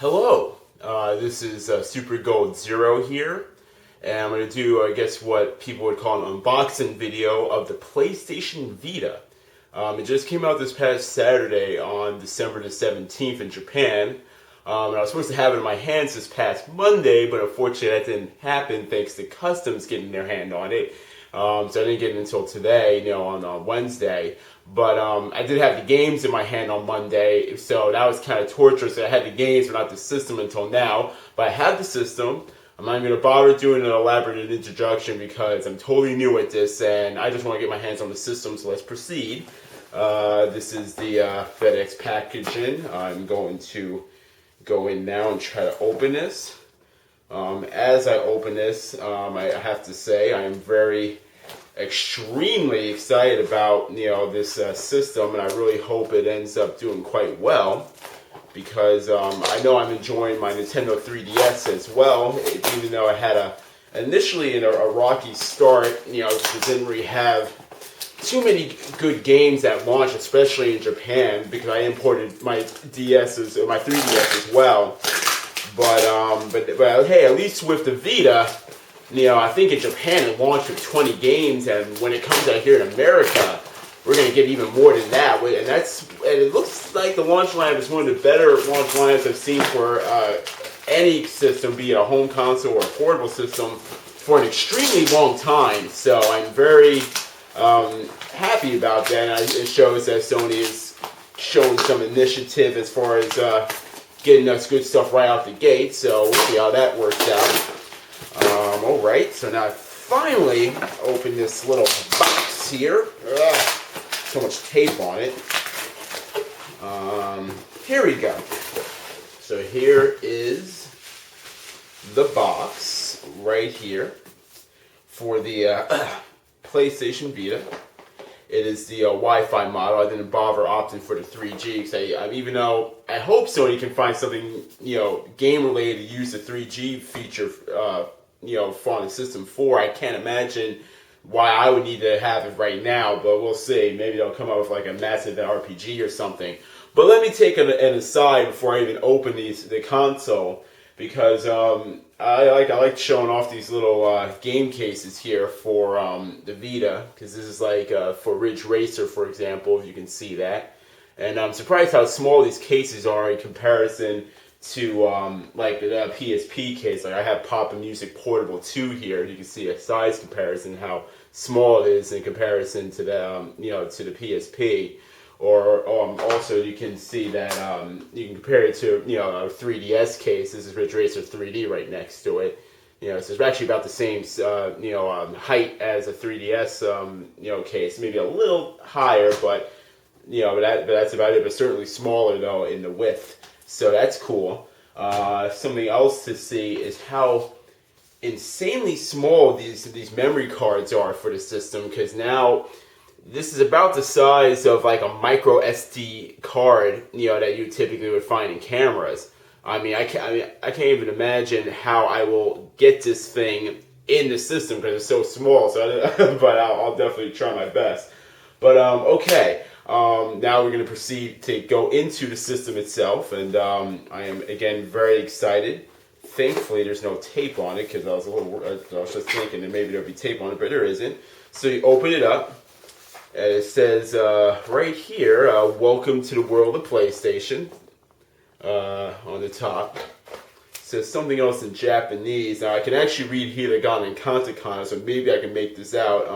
Hello, this is Super Gold Zero here, and I'm going to do, I guess, what people would call an unboxing video of the PlayStation Vita. It just came out this past Saturday on December the 17th in Japan, and I was supposed to have it in my hands this past Monday, but unfortunately that didn't happen thanks to Customs getting their hand on it. So I didn't get it until today, on Wednesday. But I did have the games in my hand on Monday, so that was kind of torturous. I had the games, but not the system until now. But I have the system. I'm not going to bother doing an elaborate introduction because I'm totally new at this, and I just want to get my hands on the system, so let's proceed. This is the FedEx packaging. I'm going to go in now and try to open this. As I open this, I have to say I am extremely excited about this system, and I really hope it ends up doing quite well because I know I'm enjoying my Nintendo 3DS as well. Even though I had initially a rocky start, because it didn't really have too many good games at launch, especially in Japan, because I imported my 3DS as well. But hey, at least with the Vita, I think in Japan it launched with 20 games, and when it comes out here in America, we're going to get even more than that. And it looks like the launch lineup is one of the better launch lineups I've seen for any system, be it a home console or a portable system, for an extremely long time. So I'm very happy about that. And it shows that Sony is showing some initiative as far as getting us good stuff right out the gate, so we'll see how that works out. Alright, so now I finally open this little box here. Ugh, so much tape on it. Here we go. So here is the box right here for the PlayStation Vita. It is the Wi-Fi model. I didn't bother opting for the 3G because even though I hope Sony can find something game related to use the 3G feature on the system 4, I can't imagine why I would need to have it right now. But we'll see. Maybe they'll come up with like a massive RPG or something. But let me take an aside before I even open the console, because I like showing off these little game cases here for the Vita, because this is like for Ridge Racer, for example, if you can see that. And I'm surprised how small these cases are in comparison to like the PSP case. Like I have Pop and Music Portable 2 here. You can see a size comparison, how small it is in comparison to the to the PSP. Or also you can see that you can compare it to a 3DS case. This is Ridge Racer 3D right next to it. So it's actually about the same height as a 3DS case, maybe a little higher, but that's about it. But certainly smaller though in the width. So that's cool. Something else to see is how insanely small these memory cards are for the system, because now this is about the size of like a micro SD card, that you typically would find in cameras. I can't even imagine how I will get this thing in the system because it's so small. So, but I'll definitely try my best. But okay, now we're going to proceed to go into the system itself, and I am again very excited. Thankfully, there's no tape on it because I was just thinking that maybe there'd be tape on it, but there isn't. So you open it up. And it says right here, welcome to the world of PlayStation, on the top. It says something else in Japanese. Now I can actually read hiragana and katakana, so maybe I can make this out.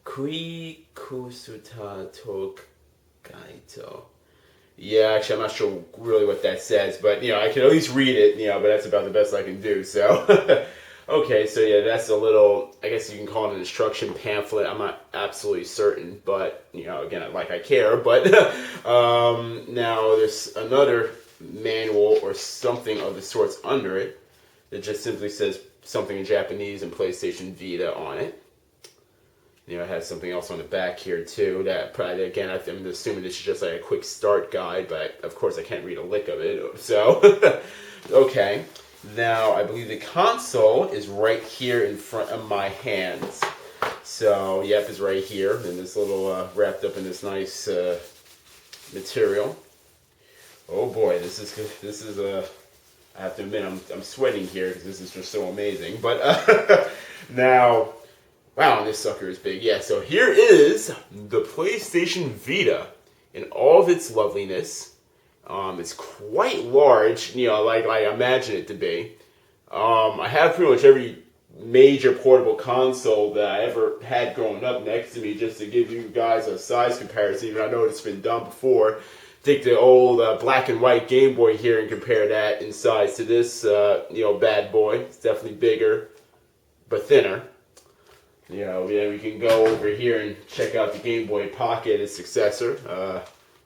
Kui kusuta tokaito. Yeah, actually I'm not sure really what that says, but I can at least read it, but that's about the best I can do, so... Okay, so yeah, that's a little, I guess you can call it an instruction pamphlet. I'm not absolutely certain, but, again, like I care. But now there's another manual or something of the sorts under it that just simply says something in Japanese and PlayStation Vita on it. It has something else on the back here, too. That probably, again, I'm assuming this is just like a quick start guide, but of course I can't read a lick of it. So, okay. Now, I believe the console is right here in front of my hands. So, yep, it's right here, and this little wrapped up in this nice material. Oh boy, this is I have to admit I'm sweating here because this is just so amazing. But now, wow, this sucker is big. Yeah, so here is the PlayStation Vita in all of its loveliness. It's quite large, like I imagine it to be. I have pretty much every major portable console that I ever had growing up next to me, just to give you guys a size comparison. Even I know it's been done before. Take the old black and white Game Boy here and compare that in size to this, bad boy. It's definitely bigger, but thinner. We can go over here and check out the Game Boy Pocket, its successor.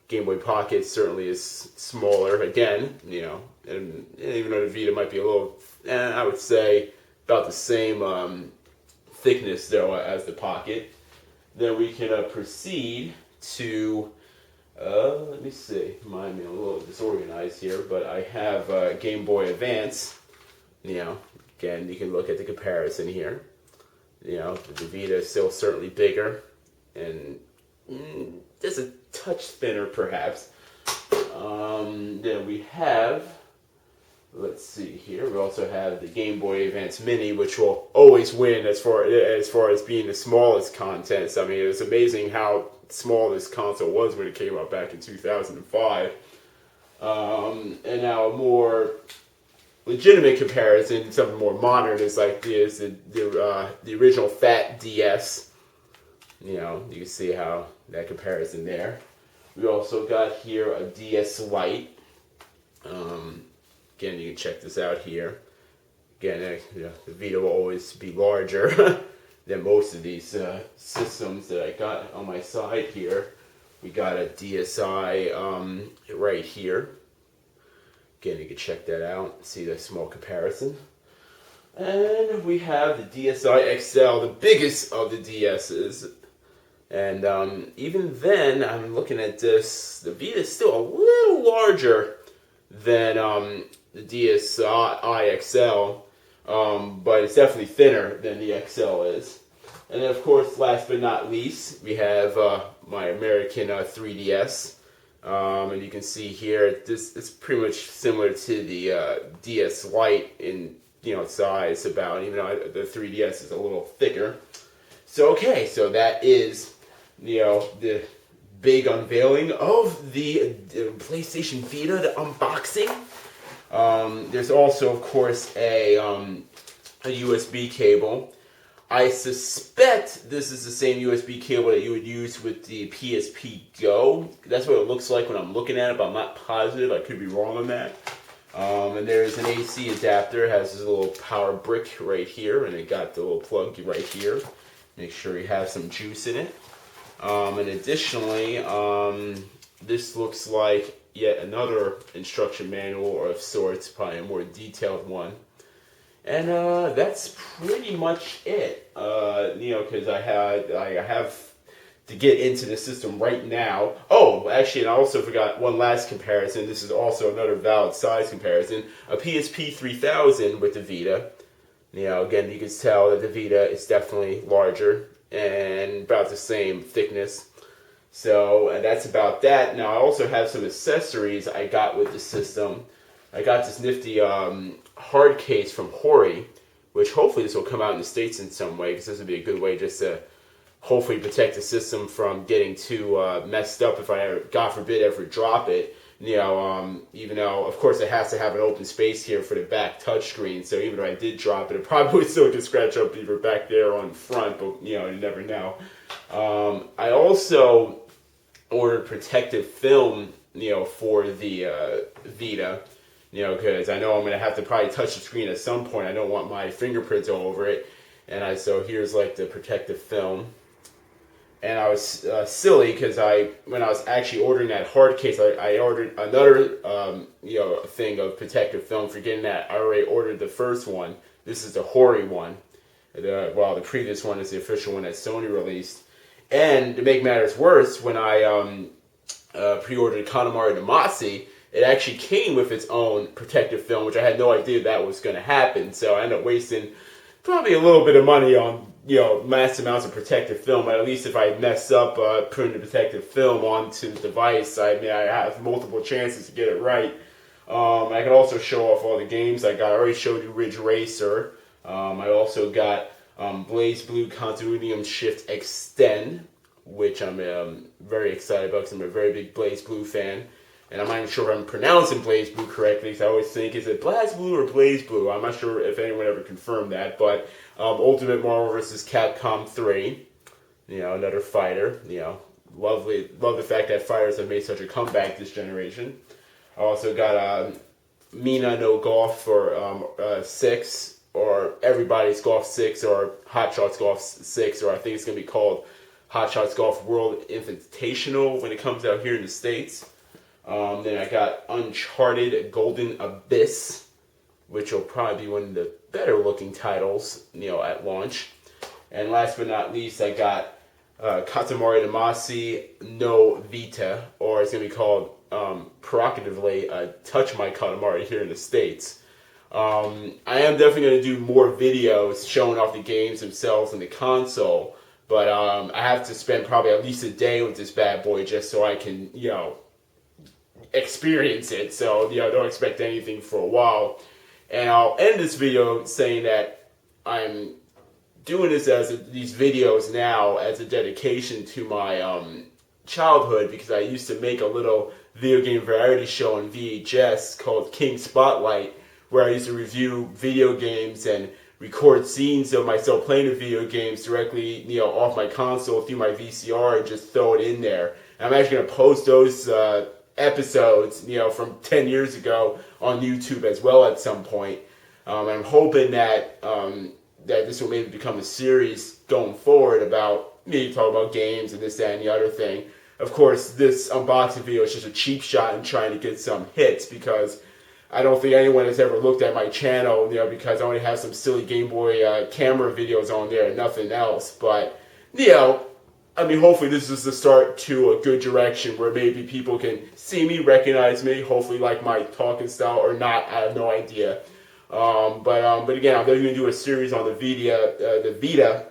Game Boy Pocket certainly is smaller again, and even though the Vita might be a little, I would say about the same thickness though as the Pocket. Then we can proceed to, let me see, mine being a little disorganized here, but I have Game Boy Advance. Again, you can look at the comparison here. The Vita is still certainly bigger and just a touch thinner, perhaps. Then we have, let's see here, we also have the Game Boy Advance Mini, which will always win as far as being the smallest contents. I mean, it was amazing how small this console was when it came out back in 2005. And now a more legitimate comparison, something more modern, is like the original Fat DS. You can see how that comparison there. We also got here a DS Lite. Again, you can check this out here. Again, the Vita will always be larger than most of these systems that I got on my side here. We got a DSi right here. Again, you can check that out, see the small comparison. And we have the DSi XL, the biggest of the DSs. And even then, I'm looking at this, the Vita is still a little larger than the DSi XL, but it's definitely thinner than the XL is. And then, of course, last but not least, we have my American 3DS. And you can see here, it's pretty much similar to the DS Lite in size about, even though the 3DS is a little thicker. So that is the big unveiling of the PlayStation Vita, the unboxing. There's also, of course, a USB cable. I suspect this is the same USB cable that you would use with the PSP Go. That's what it looks like when I'm looking at it, but I'm not positive. I could be wrong on that. And there's an AC adapter. It has this little power brick right here, and it got the little plug right here. Make sure you have some juice in it. And additionally, this looks like yet another instruction manual of sorts, probably a more detailed one. And that's pretty much it. Because I have to get into the system right now. Oh, actually, and I also forgot one last comparison. This is also another valid size comparison. A PSP 3000 with the Vita. Again, you can tell that the Vita is definitely larger and about the same thickness. So, and that's about that. Now, I also have some accessories I got with the system. I got this nifty hard case from Hori, which hopefully this will come out in the States in some way, because this would be a good way just to hopefully protect the system from getting too messed up if I, God forbid, ever drop it. Even though, of course, it has to have an open space here for the back touchscreen, so even if I did drop it, it probably would still get scratched up either back there on front, but, you never know. I also ordered protective film, for the Vita, because I know I'm going to have to probably touch the screen at some point. I don't want my fingerprints all over it. And so here's like the protective film. And I was silly because when I was actually ordering that hard case, I ordered another thing of protective film, forgetting that I already ordered the first one. This is the Hori one. The previous one is the official one that Sony released. And to make matters worse, when I pre-ordered Katamari Damacy, it actually came with its own protective film, which I had no idea that was going to happen. So I ended up wasting probably a little bit of money on mass amounts of protective film. At least if I mess up putting the protective film onto the device, I have multiple chances to get it right. I can also show off all the games I got. I already showed you Ridge Racer. I also got Blaze Blue Continuum Shift Extend, which I'm very excited about because I'm a very big Blaze Blue fan. And I'm not even sure if I'm pronouncing Blaze Blue correctly, because I always think, is it Blaze Blue or Blaze Blue? I'm not sure if anyone ever confirmed that, but Ultimate Marvel vs. Capcom 3, another fighter, love the fact that fighters have made such a comeback this generation. I also got Mina no Golf for 6, or Everybody's Golf 6, or Hot Shots Golf 6, or I think it's going to be called Hot Shots Golf World Invitational when it comes out here in the States. Then I got Uncharted Golden Abyss, which will probably be one of the better looking titles, at launch. And last but not least, I got Katamari Damacy no Vita, or it's going to be called provocatively Touch My Katamari here in the States. I am definitely going to do more videos showing off the games themselves and the console, but I have to spend probably at least a day with this bad boy just so I can, experience it. So, don't expect anything for a while. And I'll end this video saying that I'm doing this these videos now as a dedication to my childhood, because I used to make a little video game variety show on VHS called King Spotlight, where I used to review video games and record scenes of myself playing the video games directly, off my console through my VCR and just throw it in there. And I'm actually going to post those episodes, from 10 years ago on YouTube as well at some point. I'm hoping that that this will maybe become a series going forward about me talking about games and this, that, and the other thing. Of course, this unboxing video is just a cheap shot in trying to get some hits, because I don't think anyone has ever looked at my channel, because I only have some silly Game Boy camera videos on there and nothing else. But, hopefully this is the start to a good direction where maybe people can see me, recognize me, hopefully like my talking style or not, I have no idea. But again, I'm going to do a series on the Vita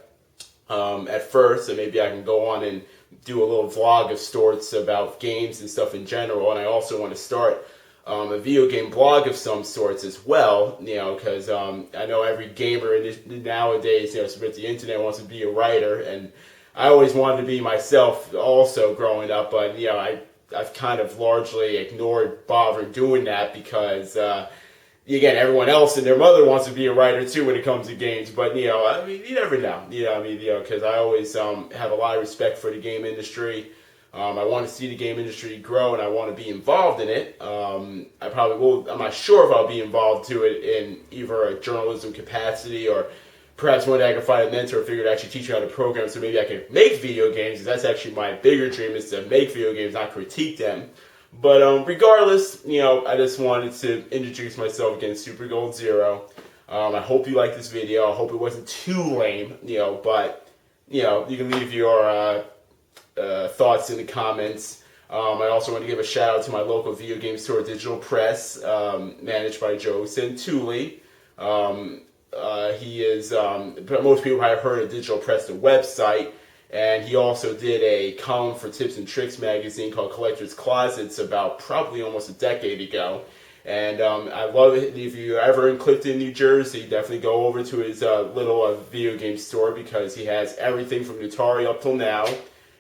at first, and maybe I can go on and do a little vlog of sorts about games and stuff in general. And I also want to start a video game blog of some sorts as well, because I know every gamer nowadays, with the internet, wants to be a writer, and I always wanted to be myself also growing up, but I've kind of largely ignored bothering doing that because again, everyone else and their mother wants to be a writer too when it comes to games. But you never know. Because I always have a lot of respect for the game industry. I want to see the game industry grow, and I want to be involved in it. I probably will. I'm not sure if I'll be involved to it in either a journalism capacity, or perhaps one day I can find a mentor or figure to actually teach you how to program, so maybe I can make video games. Because that's actually my bigger dream, is to make video games, not critique them. But regardless, I just wanted to introduce myself again, Super Gold Zero. I hope you liked this video. I hope it wasn't too lame, but you can leave your thoughts in the comments. I also want to give a shout out to my local video game store, Digital Press, managed by Joe Santulli. He is, most people have heard of Digital Press, the website, and he also did a column for Tips and Tricks magazine called Collector's Closets about probably almost a decade ago. And I love it. If you're ever in Clifton, New Jersey, definitely go over to his little video game store, because he has everything from Atari up till now.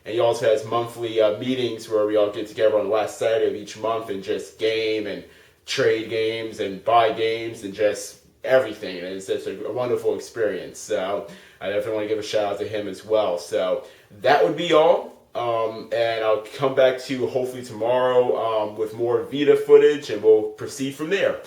And he also has monthly meetings where we all get together on the last Saturday of each month and just game and trade games and buy games and just everything. And it's just a wonderful experience. So I definitely want to give a shout out to him as well. So that would be all. And I'll come back to you hopefully tomorrow with more Vita footage, and we'll proceed from there.